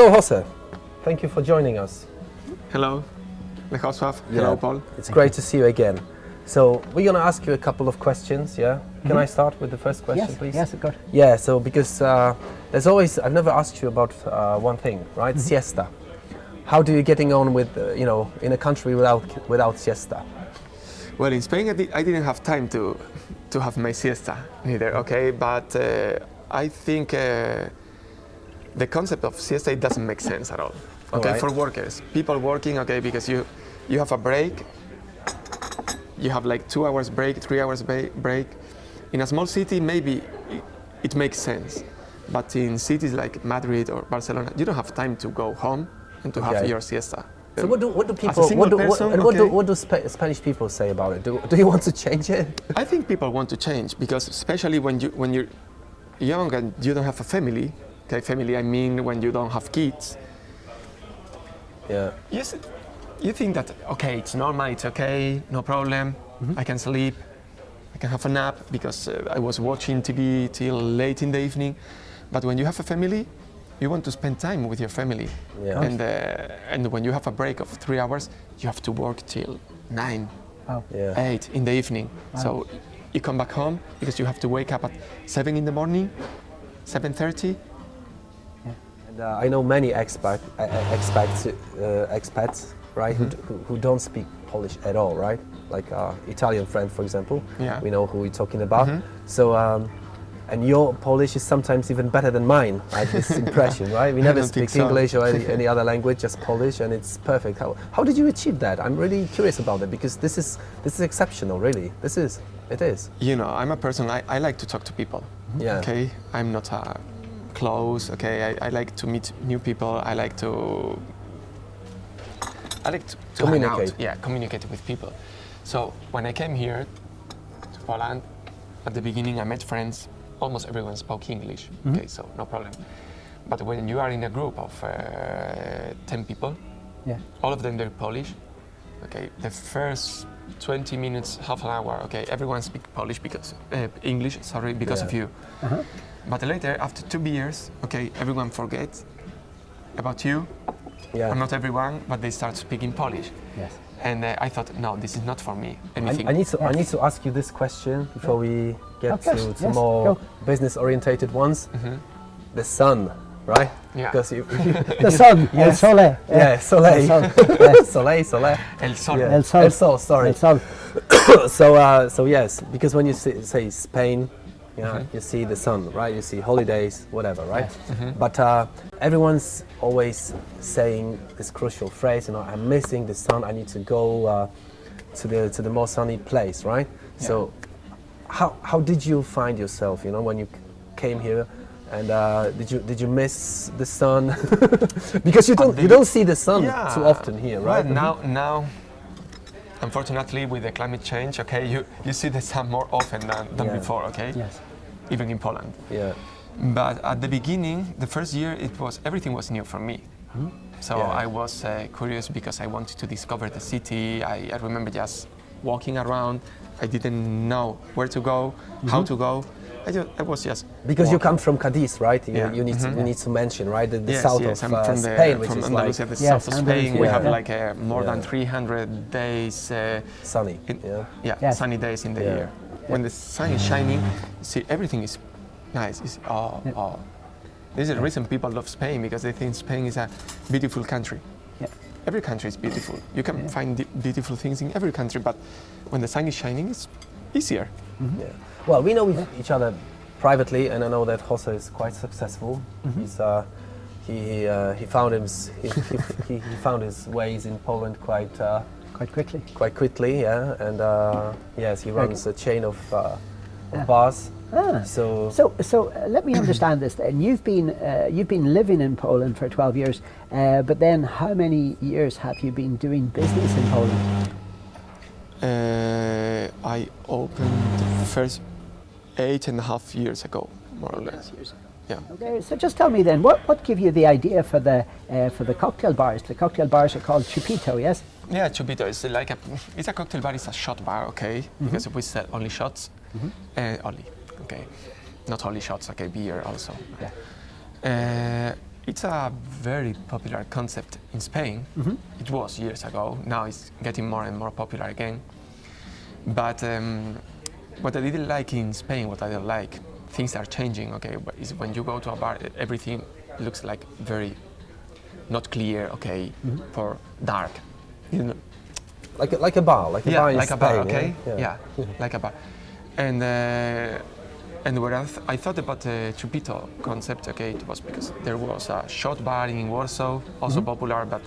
Hello, Jose. Thank you for joining us. Hello, Lechosław. Hello, Paul. It's great to see you again. So we're going to ask you a couple of questions, yeah? Can I start with the first question, please? Yes, of course. Yeah, so because there's always, I've never asked you about one thing, right? Siesta. How do you getting on with, in a country without siesta? Well, in Spain, I didn't have time to have my siesta neither, okay? But I think the concept of siesta, it doesn't make sense at all, okay? Right. For workers, people working, okay, because you have a break, you have like 2 hours break, 3 hours break. In a small city, maybe it makes sense. But in cities like Madrid or Barcelona, you don't have time to go home and to have your siesta. So what do people, what do Spanish people say about it? Do you want to change it? I think people want to change because especially when you're young and you don't have a family, okay, family I mean when you don't have kids. Yeah. Yes, you think that, okay, it's normal, it's okay, no problem, I can sleep, I can have a nap because I was watching TV till late in the evening. But when you have a family, you want to spend time with your family. Yeah. And when you have a break of 3 hours, you have to work till 9, 8 in the evening. Wow. So you come back home because you have to wake up at 7 in the morning, 7:30. And I know many expats, right, who don't speak Polish at all, right? Like Italian friend, for example. Yeah. We know who we're talking about. So, and your Polish is sometimes even better than mine. I have this impression, right? We never speak English or any other language, just Polish, and it's perfect. How did you achieve that? I'm really curious about it because this is exceptional, really. It is. You know, I'm a person, I like to talk to people. Yeah. Okay, I'm not close. Okay, I like to meet new people. I like to hang out. Communicate. Yeah, communicate with people. So when I came here to Poland, at the beginning I met friends. Almost everyone spoke English. Okay, so no problem. But when you are in a group of 10 people, all of them they're Polish. Okay, the first 20 minutes, half an hour. Okay, everyone speaks Polish because English. Sorry, because of you. But later, after 2 beers, okay, everyone forgets about you. Yeah. Or not everyone, but they start speaking Polish. Yes. And I thought, no, this is not for me. Anything. I need to ask you this question before we get to more Go. business-orientated ones. The sun, right? Yeah. Because The sun, El Sole. yeah, soleil, El Sol. soleil. El Sol. Yeah. El Sol. El Sol, sorry. El Sol. So yes, because when you say Spain, you see the sun, right? You see holidays, whatever, right? But everyone's always saying this crucial phrase, I'm missing the sun. I need to go to the more sunny place, right? Yeah. So how did you find yourself? When you came here, and did you miss the sun? Because you don't see the sun too often here, right? Well, now, unfortunately, with the climate change, okay, you see the sun more often than before, okay? Yes. Even in Poland. Yeah. But at the beginning, the first year, everything was new for me. So I was curious because I wanted to discover the city. I remember just walking around. I didn't know where to go, how to go. I was just because walking. you come from Cadiz, right? You need to mention, right, the south of I'm from Spain, which from is Andalusia, like the south of Spain. We have like more than 300 days sunny. sunny days in the year. When the sun is shining, see everything is nice. This is the reason people love Spain, because they think Spain is a beautiful country. Yeah. Every country is beautiful. You can find beautiful things in every country, but when the sun is shining, it's easier. Yeah. Well, we know each other privately, and I know that Jose is quite successful. He found his ways in Poland quite quickly. Quite quickly, yeah. And yes, he runs a chain of bars. So let me understand this. Then you've been living in Poland for 12 years, but then how many years have you been doing business in Poland? I opened the first 8.5 years ago, more or less. Yeah. Okay, so just tell me then, what gave you the idea for the cocktail bars? The cocktail bars are called Chupito, yes? Yeah, Chupito is like it's a cocktail bar. It's a shot bar, okay? Because we sell only shots, okay, not only shots, okay, beer also. Yeah. It's a very popular concept in Spain. It was years ago. Now it's getting more and more popular again. But what I didn't like in Spain, what I don't like, things are changing, okay, but is when you go to a bar, everything looks like very not clear, okay, for dark. You know, like a bar, like a bar in like Spain, a bar, okay? Yeah. Like a bar. And when I thought about the Chupito concept, okay, it was because there was a short bar in Warsaw, also popular, but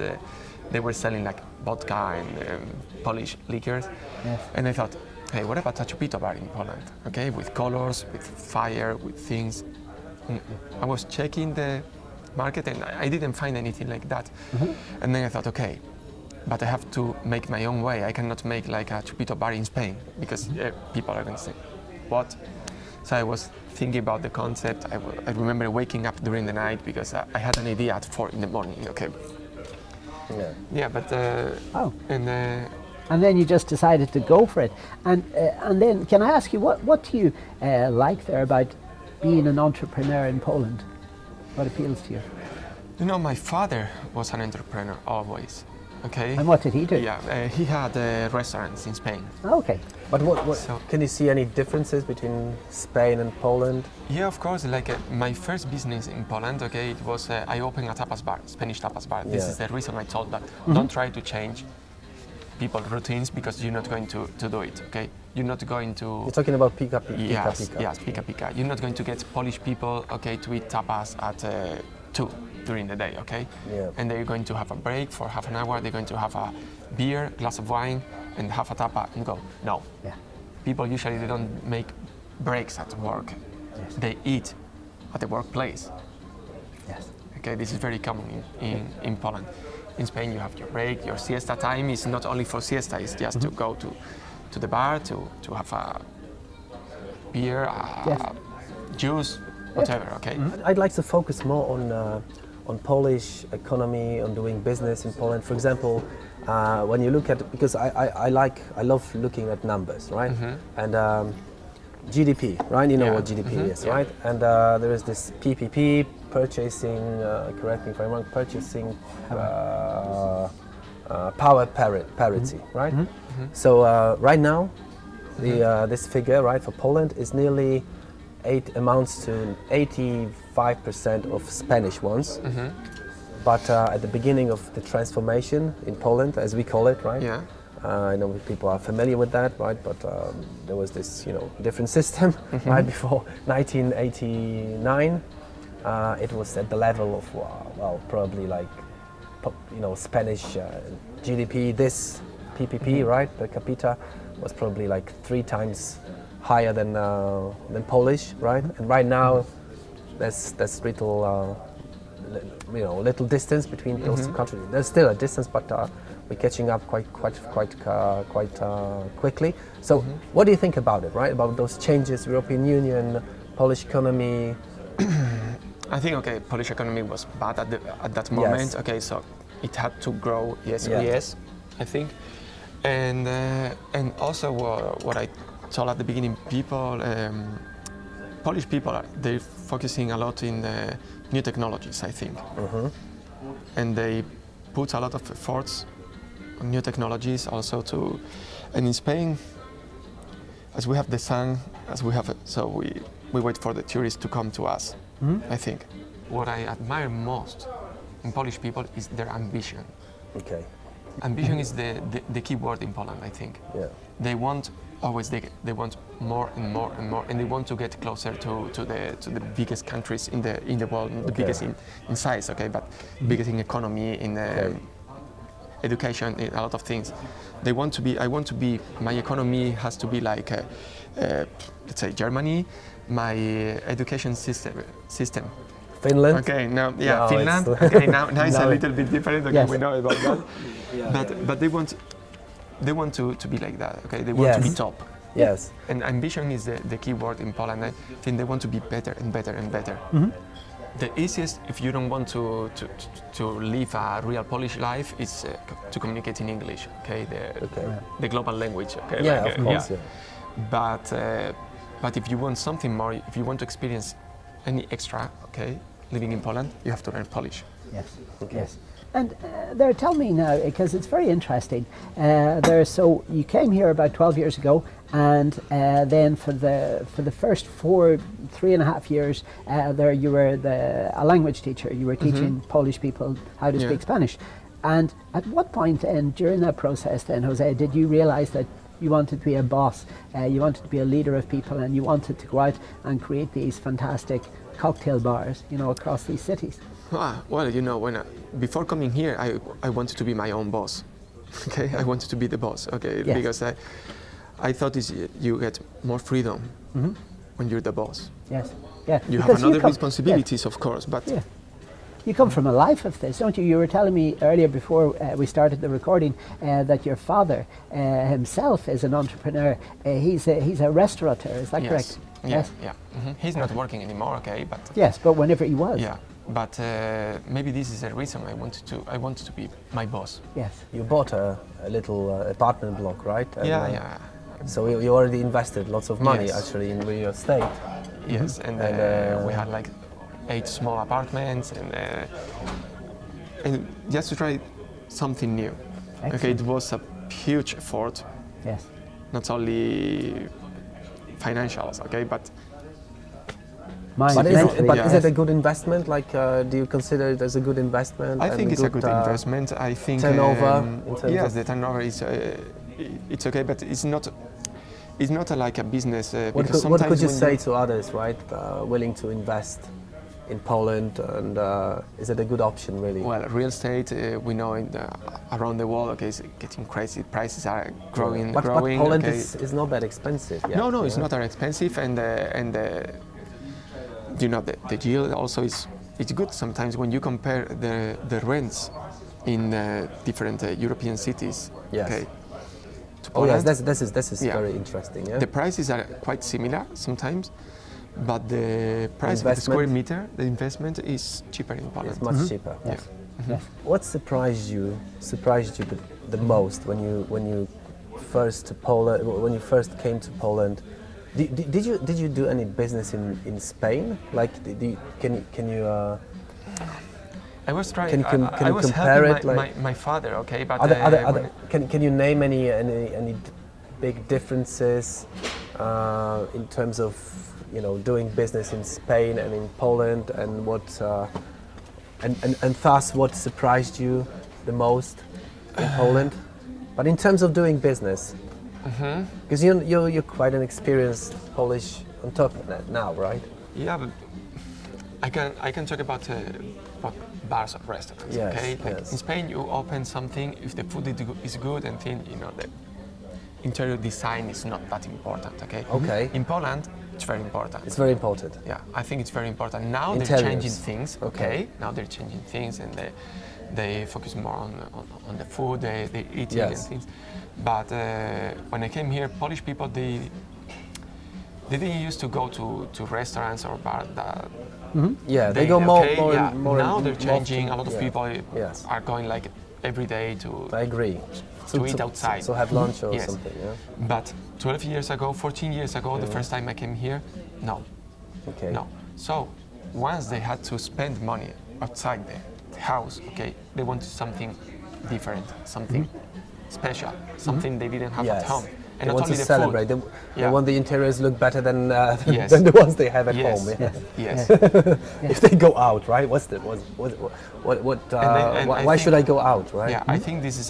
they were selling like vodka and Polish liquors. Yes. And I thought, hey, what about a Chupito bar in Poland, okay, with colors, with fire, with things. I was checking the market and I didn't find anything like that. And then I thought, okay, but I have to make my own way. I cannot make like a Chupito bar in Spain because people are going to say, what? So I was thinking about the concept. I remember waking up during the night because I had an idea at 4 in the morning. Okay. Yeah, but and then you just decided to go for it. And then can I ask you what do you like there about being an entrepreneur in Poland? What appeals to you? You know, my father was an entrepreneur always. Okay. And what did he do? Yeah, he had restaurants in Spain. Okay. But can you see any differences between Spain and Poland? Yeah, of course. Like my first business in Poland, okay, it was I opened a tapas bar, Spanish tapas bar. This is the reason I told that don't try to change people's routines because you're not going to do it. Okay, you're not going to. You're talking about pika pika. Yes, pika pika. You're not going to get Polish people, okay, to eat tapas at 2 during the day, okay? Yeah. And they're going to have a break for half an hour. They're going to have a beer, glass of wine, and have a tapa and go. No. Yeah. People usually they don't make breaks at work. Yes. They eat at the workplace. Yes. Okay, this is very common in Poland. In Spain, you have your break, your siesta time is not only for siesta, it's just to go to the bar, to have a beer, juice, whatever, okay? I'd like to focus more on Polish economy, on doing business in Poland. For example, when you look at, because I love looking at numbers, right? And GDP, right? You know what GDP is, right? And there is this PPP, purchasing, correct me if I'm wrong, purchasing power parity, right? So right now, this figure, right, for Poland is nearly amounts to 85% of Spanish ones. But at the beginning of the transformation in Poland, as we call it, right? Yeah. I know people are familiar with that, right? But there was this, different system, right? Before 1989, it was at the level of, well, probably like, Spanish GDP. This PPP, right, per capita, was probably like 3 times higher than Polish, right? And right now, there's little distance between those two countries. There's still a distance, but we're catching up quite quickly. So, what do you think about it, right? About those changes, European Union, Polish economy? I think Polish economy was bad at that moment. Yes. Okay, so it had to grow. Yes, I think, and also what I told at the beginning, Polish people they're focusing a lot in new technologies, I think, and they put a lot of efforts on new technologies also and in Spain, as we have the sun, so we wait for the tourists to come to us. I think what I admire most in Polish people is their ambition. Okay. Ambition is the key word in Poland, I think. Yeah. They want always they want more and more and more, and they want to get closer to the biggest countries in the world, the biggest in size, okay, but biggest in economy, in education, in a lot of things. They want to be. I want to be. My economy has to be like, let's say Germany. My education system. Finland. Okay, now No, Finland. it's Okay, now it's a little bit different. Okay, Yes. we know about that. But they want to be like that. Okay, they want to be top. Yes. And ambition is the key word in Poland. I think they want to be better and better and better. The easiest, if you don't want to live a real Polish life, is to communicate in English. Okay, the global language. Okay. Yeah, like, of course. Yeah. But if you want something more, if you want to experience any extra, okay, living in Poland, you have to learn Polish. Yes. Okay. Yes. And tell me now, because it's very interesting. So you came here about 12 years ago, and then for the first 3.5 years, there you were a language teacher. You were teaching Polish people how to speak Spanish. And at what point during that process then, Jose, did you realize that you wanted to be a boss, you wanted to be a leader of people, and you wanted to go out and create these fantastic cocktail bars, across these cities? Well, before coming here, I wanted to be my own boss. Okay, I wanted to be the boss. Okay, Yes. because I thought you get more freedom when you're the boss. Yes. Yeah. You Because have another come- responsibilities, of course, but Yeah. You come from a life of this, don't you? You were telling me earlier before we started the recording that your father himself is an entrepreneur. He's a restaurateur, is that yes. correct? Yeah, yeah. He's not working anymore. Okay, but Yes, but whenever he was. yeah, but maybe this is the reason I wanted to be my boss. Yes. You bought a little apartment block, right? And, Yeah. So you already invested lots of money Yes. actually in real estate. Yes, and we had like 8 small apartments, and just to try something new. Okay, Excellent. it was a huge effort, Yes. not only financials, okay, but Mine But, mentally, is yes. it a good investment? Like, do you consider it as a good investment? I and think it's a good investment. I think turnover in terms yes, of- the turnover is it's okay, but it's not like a business. What Because could sometimes you when say to others, right, willing to invest in Poland, and is it a good option really? Well, real estate, we know around the world, okay, is getting crazy. Prices are growing. But Poland okay. is not that expensive yet. No, you it's know? not that expensive, and the yield also is it's good sometimes when you compare the rents in different European cities. Yes. Okay. To Oh yes, Poland, this is Yeah. very interesting. Yeah. the prices are quite similar sometimes, but the price of the square Investment? meter, the investment is cheaper in Poland. It's much cheaper. Yeah. Yes. What surprised you the most when you first to Poland, when you first came to Poland? Did you do any business in Spain? Like, can you I was trying. Can you I was compare helping it, like- my father, okay, but other can you name any big differences in terms of doing business in Spain and in Poland, and what and thus what surprised you the most in Poland? But in terms of doing business, because you're quite an experienced Polish on top of that now, right? Yeah, but I can talk about bars or restaurants. Yes, okay, like yes. in Spain, you open something if the food is good, and then the interior design is not that important. Okay. Okay. In Poland, it's very important. It's very important. Yeah, I think it's very important. Now they're Interiors. changing things. Okay. Okay. Now they're changing things, and they focus more on the food, they eating Yes. and things. But when I came here, Polish people they didn't used to go to restaurants or bars. Yeah, they go more. Now they're changing. A lot of yeah. people Yes. are going like every day to I agree. to eat outside. So have lunch or Yes. something. Yeah. But 12 years ago, 14 years ago, the first time I came here, no. Okay. No. So once they had to spend money outside the house, okay, they wanted something different, something special, something they didn't have Yes. at home. They not want to only the celebrate. food. They Yeah. want the interiors look better than Yes. than the ones they have at Yes. home. Yeah. Yes. If they go out, right? What? And I Why think- should I go out, right? Yeah, I think this is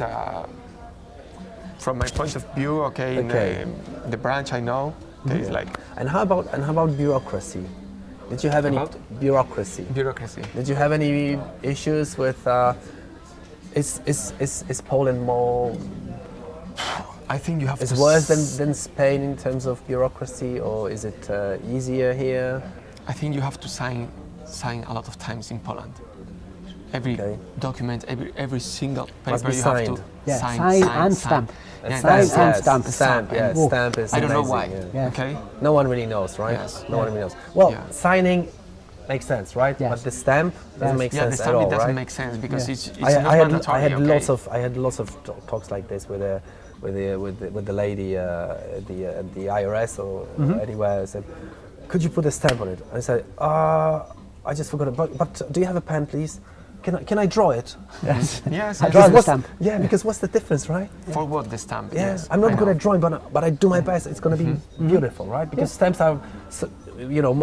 from my point of view, okay, in Okay. the branch I know, okay, it's like And how about bureaucracy? Did you have any About? bureaucracy? bureaucracy. Did you have any issues with? Is Poland more? I think you have Is to worse than Spain in terms of bureaucracy, or is it easier here? I think you have to sign a lot of times in Poland. Every Okay. document, every single paper be you have signed. to Yeah, sign, sign and stamp. Yeah, Sign that's- and yes, stamp. Stamp, yes, Whoa. stamp is I don't know amazing, why. yeah. Yeah. Okay. No one really knows, right? Yes. No one really knows. Well, Yeah. signing makes sense, right? Yes. But the stamp doesn't Yes. make Yeah, the sense at stamp all, it doesn't right? make sense because Yeah. it's I not had mandatory. I had okay? lots of talks like this with the lady at the IRS or anywhere. I said, could you put a stamp on it? I said, I just forgot it. But do you have a pen, please? Can I draw it? Yes. Yes, I yes. draw the What's- stamp. Yeah, because what's the difference, right? For what the stamp? Yeah, Yes, I'm not I good know. at drawing, but I do my best. It's going to be beautiful, right? Because stamps are,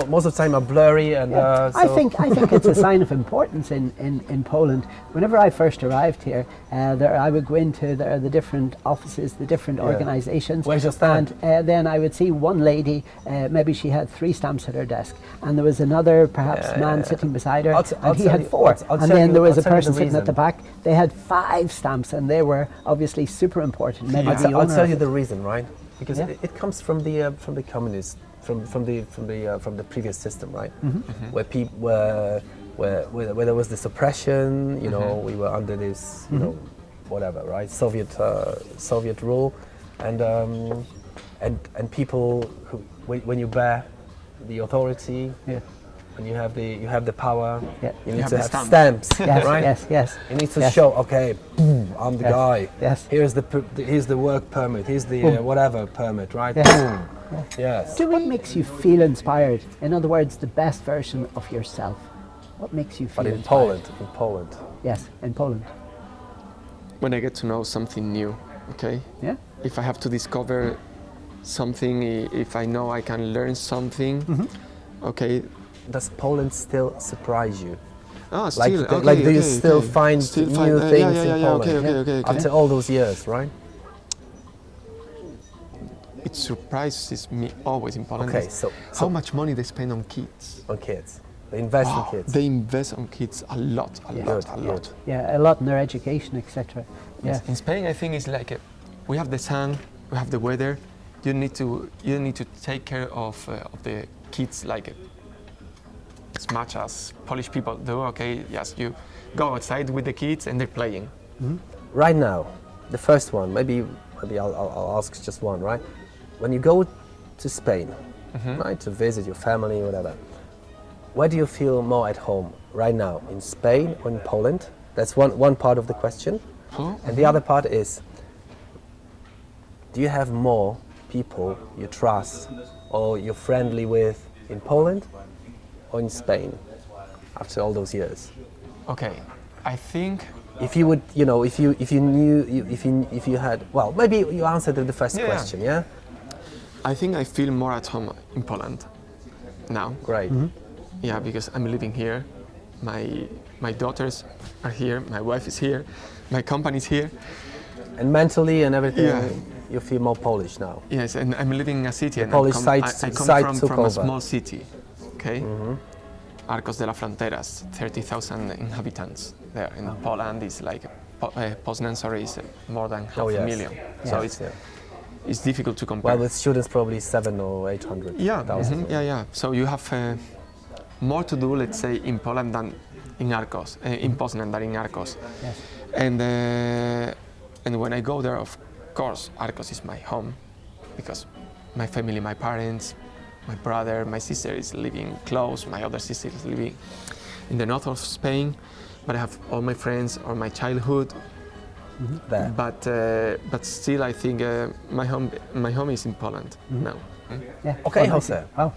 most of the time are blurry, and Yeah. I think it's a sign of importance in Poland. Whenever I first arrived here, I would go into the different offices, the different organisations. Where's your stamp? And then I would see one lady, maybe she had 3 stamps at her desk, and there was another perhaps man sitting beside her, I'll and he tell had you- 4. I'll And tell then you- there was I'll a tell you person the sitting at the reason. back. They had 5 stamps, and they were obviously super important. Maybe the I'll owner tell of you it. the reason, right? Because Yeah. it comes from the communists, from the previous system, right? Where people where there was this oppression, we were under this, whatever, right? Soviet rule, and people who, when you bear the authority, Yeah. when you have the power, Yeah. you need have to the have stamp. stamps, Yes, right? yes. You need to Yes. show, okay, boom, I'm the Yes. guy. Yes. Here's the work permit. Here's the whatever permit, right? Yes. Boom. Yes. What makes you feel inspired? In other words, the best version of yourself. What makes you feel But in inspired? Poland, Yes, in Poland. When I get to know something new, okay? Yeah. If I have to discover something, if I know I can learn something, okay. does Poland still surprise you? Ah, Like, still, do- okay, like, do you okay, still okay. find Still new find- things yeah, in yeah, Poland okay. after all those years, right? It surprises me always in Poland. Okay, is so how much money they spend on kids. on kids, they invest in Wow, kids. they invest on kids a lot, a Good, lot, a good. lot. Yeah, a lot in their education, etc. Yeah. In Spain, I think it's like we have the sun, we have the weather. You need to take care of the kids like as much as Polish people do. Okay, yes, you go outside with the kids and they're playing. Right now, the first one, maybe I'll ask just one, right? When you go to Spain, right, to visit your family, whatever, where do you feel more at home right now, in Spain or in Poland? That's one part of the question. And the other part is, do you have more people you trust or you're friendly with in Poland or in Spain after all those years? Okay, I think If you would, if you had, well, maybe you answered the first Yeah. question, yeah? I feel more at home in Poland now. Great. Yeah, because I'm living here. My daughters are here. My wife is here. My company's here. And mentally and everything, Yeah. you feel more Polish now. Yes, and I'm living in a city. And Polish I side come took from a over. small city. Okay. Arcos de la Fronteras, 30,000 inhabitants there. In Poland is like Poznan, sorry, is more than half a million. So it's difficult to compare. Well, with students, probably 700 or 800. Yeah, thousand. yeah. So you have more to do, let's say, in Poland than in Arcos, in Poznan than in Arcos. Yes. And when I go there, of course, Arcos is my home because my family, my parents, my brother, my sister is living close. My other sister is living in the north of Spain, but I have all my friends or my childhood. There. But still, I think my home is in Poland now. Yeah. Okay, Oh, Jose. Oh,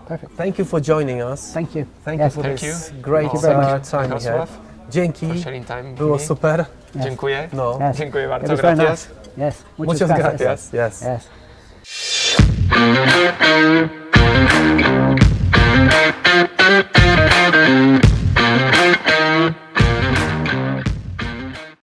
perfect. Thank you for joining us. Thank you. Thank Yes. you for Thank this you. great Thank you very much. time we had. Jarosław, Dzięki. for sharing time with Było me. super. Dziękuję. No. Yes. Dziękuję It bardzo, was very gracias. nice. Yes. Muchas gracias. Yes. Yes.